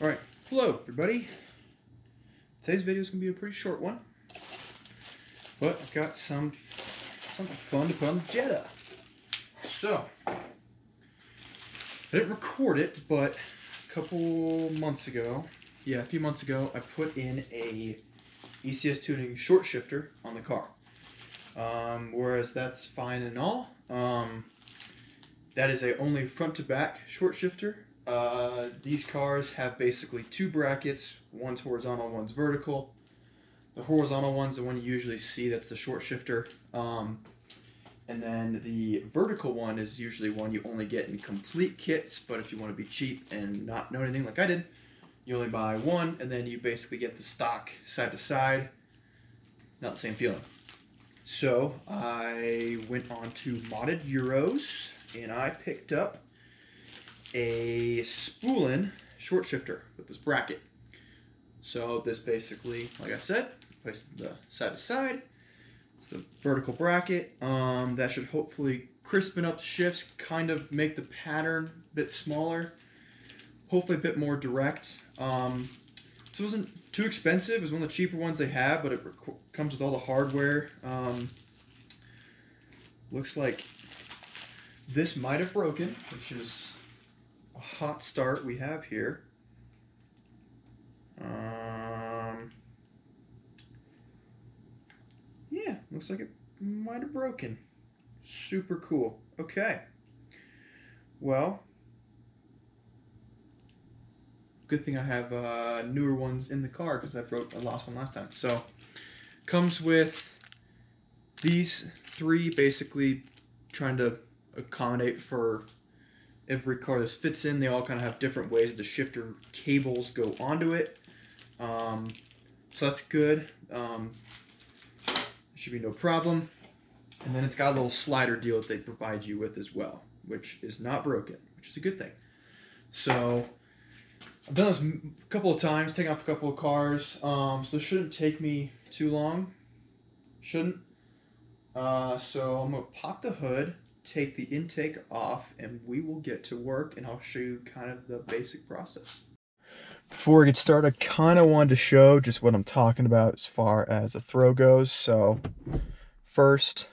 Alright, hello everybody. Today's video is going to be a pretty short one, but I've got something fun to put on the Jetta. So, I didn't record it, but a few months ago, I put in a ECS tuning short shifter on the car. Whereas that's fine and all. That is a only front to back short shifter. These cars have basically two brackets, one's horizontal, one's vertical. The horizontal one's the one you usually see, that's the short shifter. And then the vertical one is usually one you only get in complete kits, but if you want to be cheap and not know anything like I did, you only buy one, and then you basically get the stock side to side. Not the same feeling. So I went on to Modded Euros, and I picked up a spoolin short shifter with this bracket. So this basically, like I said, places the side to side. It's the vertical bracket. That should hopefully crispen up the shifts, kind of make the pattern a bit smaller, hopefully a bit more direct. So it wasn't too expensive. It was one of the cheaper ones they have, but it comes with all the hardware. Looks like this might have broken, which is a hot start we have here. Yeah, looks like it might have broken. Super cool. Okay. Well, good thing I have newer ones in the car because I lost one last time. So, comes with these three, basically trying to accommodate for every car this fits in. They all kind of have different ways the shifter cables go onto it. So that's good. Should be no problem. And then it's got a little slider deal that they provide you with as well, which is not broken, which is a good thing. So I've done this a couple of times, taken off a couple of cars. So this shouldn't take me too long. Shouldn't. So I'm going to pop the hood, take the intake off, and we will get to work, and I'll show you kind of the basic process. Before we get started, I kind of wanted to show just what I'm talking about as far as a throw goes. So first,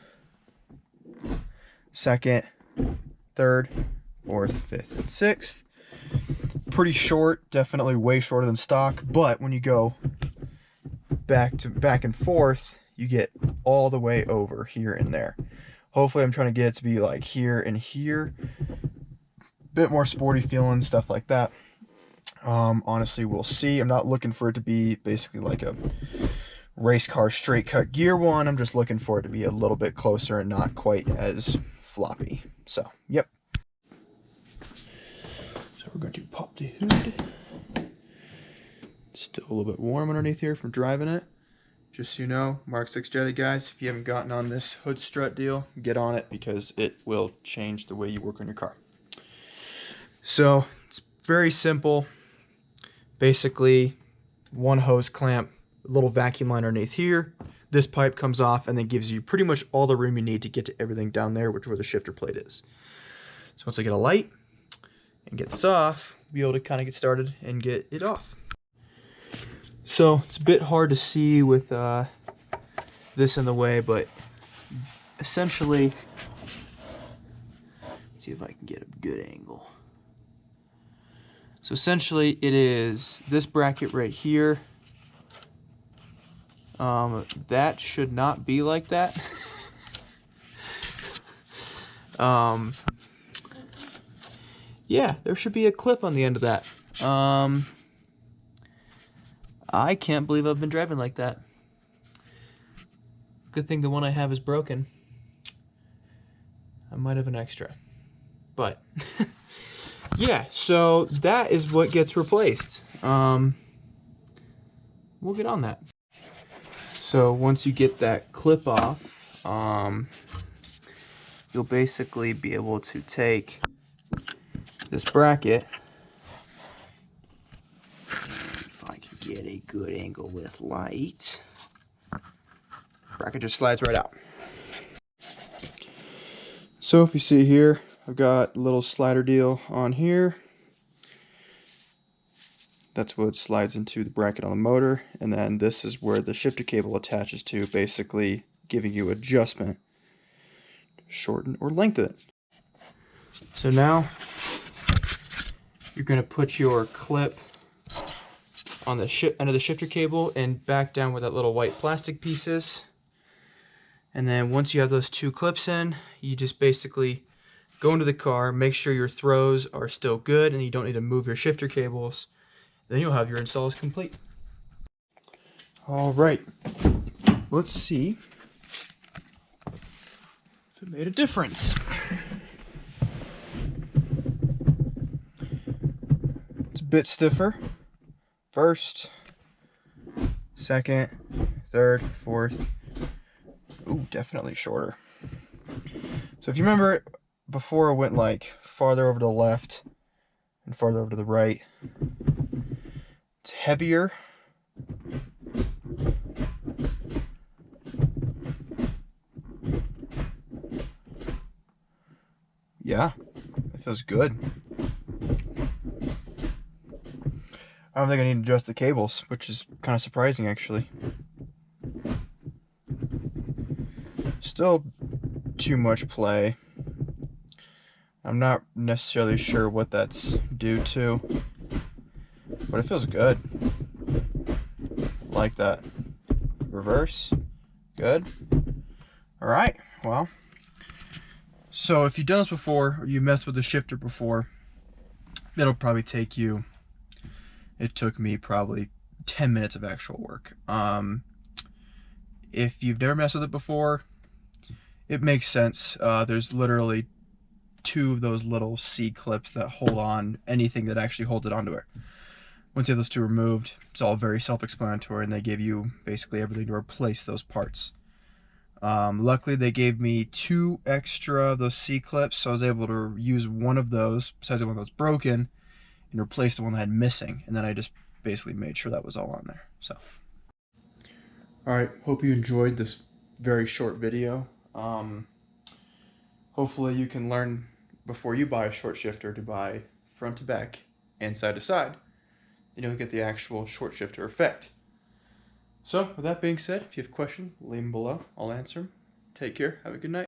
second, third, fourth, fifth, and sixth. Pretty short, definitely way shorter than stock, but when you go back and forth, you get all the way over here and there. Hopefully I'm trying to get it to be like here and here. Bit more sporty feeling, stuff like that. Honestly, we'll see. I'm not looking for it to be basically like a race car straight cut gear one. I'm just looking for it to be a little bit closer and not quite as floppy. So, yep. So we're going to pop the hood. Still a little bit warm underneath here from driving it. Just so you know, MK6 Jetta guys, if you haven't gotten on this hood strut deal, get on it because it will change the way you work on your car. So, it's very simple. Basically, one hose clamp, a little vacuum line underneath here. This pipe comes off and then gives you pretty much all the room you need to get to everything down there, which is where the shifter plate is. So once I get a light and get this off, we'll be able to kind of get started and get it off. So it's a bit hard to see with this in the way, but essentially, let's see if I can get a good angle. So essentially it is this bracket right here. That should not be like that. Yeah, there should be a clip on the end of that. I can't believe I've been driving like that. Good thing the one I have is broken. I might have an extra. But, yeah, so that is what gets replaced. We'll get on that. So once you get that clip off, you'll basically be able to take this bracket. If I can get a good angle with light, bracket just slides right out. So if you see here, I've got a little slider deal on here. That's what slides into the bracket on the motor, and then this is where the shifter cable attaches to, basically giving you adjustment, shorten or lengthen it. So now you're going to put your clip on the end of the shifter cable and back down where that little white plastic piece is. And then once you have those two clips in, you just basically go into the car, make sure your throws are still good and you don't need to move your shifter cables. Then you'll have your installs complete. All right, let's see if it made a difference. It's a bit stiffer. First, second, third, fourth. Ooh, definitely shorter. So if you remember, before it went like farther over to the left and farther over to the right. It's heavier. Yeah, it feels good. I don't think I need to adjust the cables, which is kind of surprising actually. Still too much play. I'm not necessarily sure what that's due to, but it feels good. Like that. Reverse. Good. Alright, well. So if you've done this before, or you messed with the shifter before, it'll probably take you, it took me probably 10 minutes of actual work. If you've never messed with it before, it makes sense. There's literally two of those little C clips that hold on anything that actually holds it onto it. Once you have those two removed, it's all very self-explanatory, and they give you basically everything to replace those parts. Luckily, they gave me 2 extra of those C clips, so I was able to use one of those, besides the one that was broken, and replace the one that I had missing, and then I just basically made sure that was all on there. So, alright, hope you enjoyed this very short video. Hopefully you can learn before you buy a short shifter to buy front to back and side to side. Then you'll get the actual short shifter effect. So, with that being said, if you have questions, leave them below. I'll answer them. Take care. Have a good night.